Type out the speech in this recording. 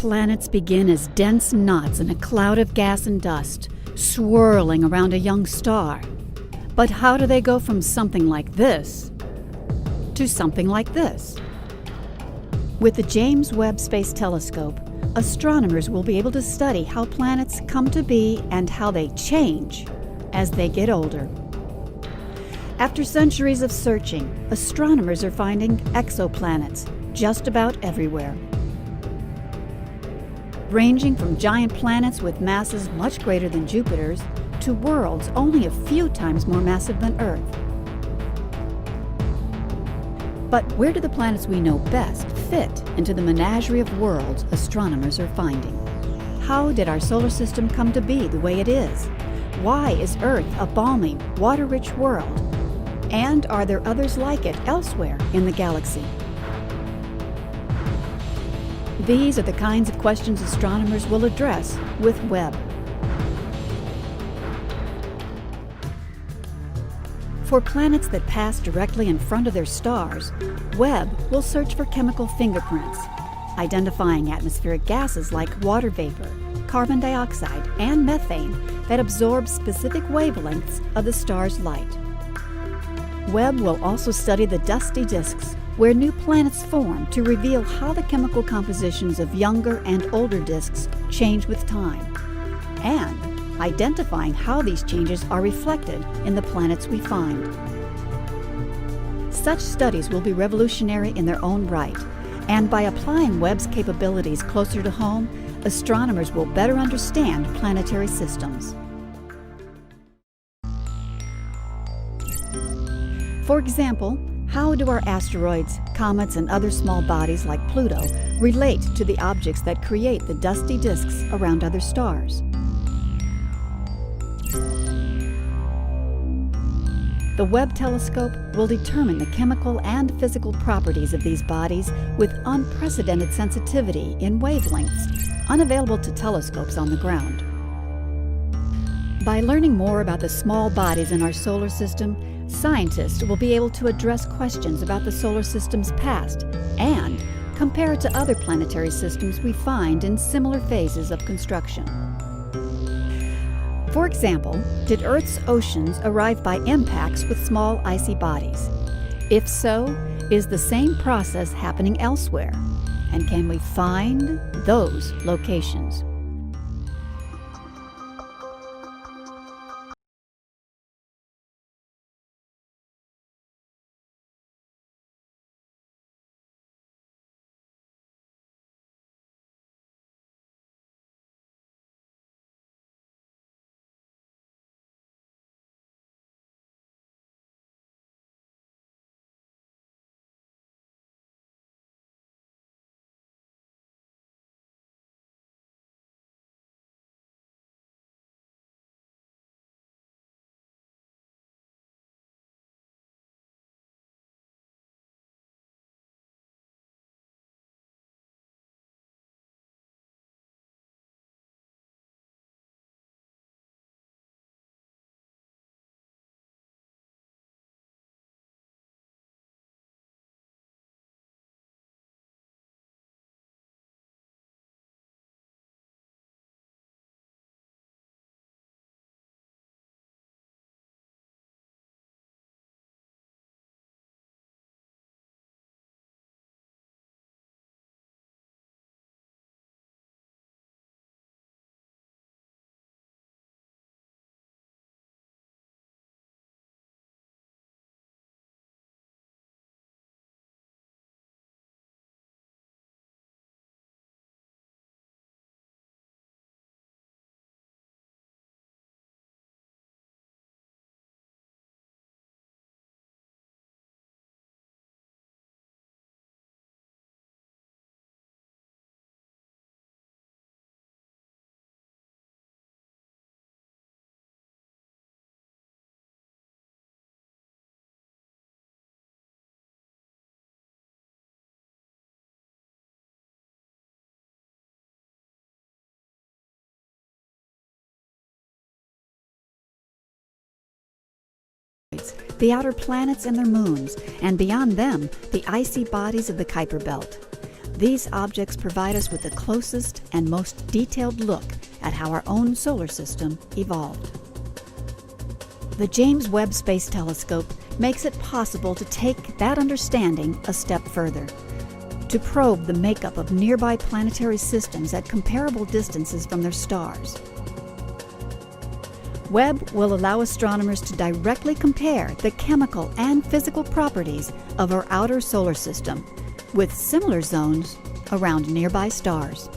Planets begin as dense knots in a cloud of gas and dust, swirling around a young star. But how do they go from something like this to something like this? With the James Webb Space Telescope, astronomers will be able to study how planets come to be and how they change as they get older. After centuries of searching, astronomers are finding exoplanets just about everywhere. Ranging from giant planets with masses much greater than Jupiter's to worlds only a few times more massive than Earth. But where do the planets we know best fit into the menagerie of worlds astronomers are finding? How did our solar system come to be the way it is? Why is Earth a balmy, water-rich world? And are there others like it elsewhere in the galaxy? These are the kinds of questions astronomers will address with Webb. For planets that pass directly in front of their stars, Webb will search for chemical fingerprints, identifying atmospheric gases like water vapor, carbon dioxide, and methane that absorb specific wavelengths of the star's light. Webb will also study the dusty disks where new planets form to reveal how the chemical compositions of younger and older disks change with time, and identifying how these changes are reflected in the planets we find. Such studies will be revolutionary in their own right, and by applying Webb's capabilities closer to home, astronomers will better understand planetary systems. For example, how do our asteroids, comets, and other small bodies like Pluto relate to the objects that create the dusty disks around other stars? The Webb telescope will determine the chemical and physical properties of these bodies with unprecedented sensitivity in wavelengths unavailable to telescopes on the ground. By learning more about the small bodies in our solar system, scientists will be able to address questions about the solar system's past and compare it to other planetary systems we find in similar phases of construction. For example, did Earth's oceans arrive by impacts with small icy bodies? If so, is the same process happening elsewhere? And can we find those locations? The outer planets and their moons, and beyond them, the icy bodies of the Kuiper Belt. These objects provide us with the closest and most detailed look at how our own solar system evolved. The James Webb Space Telescope makes it possible to take that understanding a step further, to probe the makeup of nearby planetary systems at comparable distances from their stars. Webb will allow astronomers to directly compare the chemical and physical properties of our outer solar system with similar zones around nearby stars.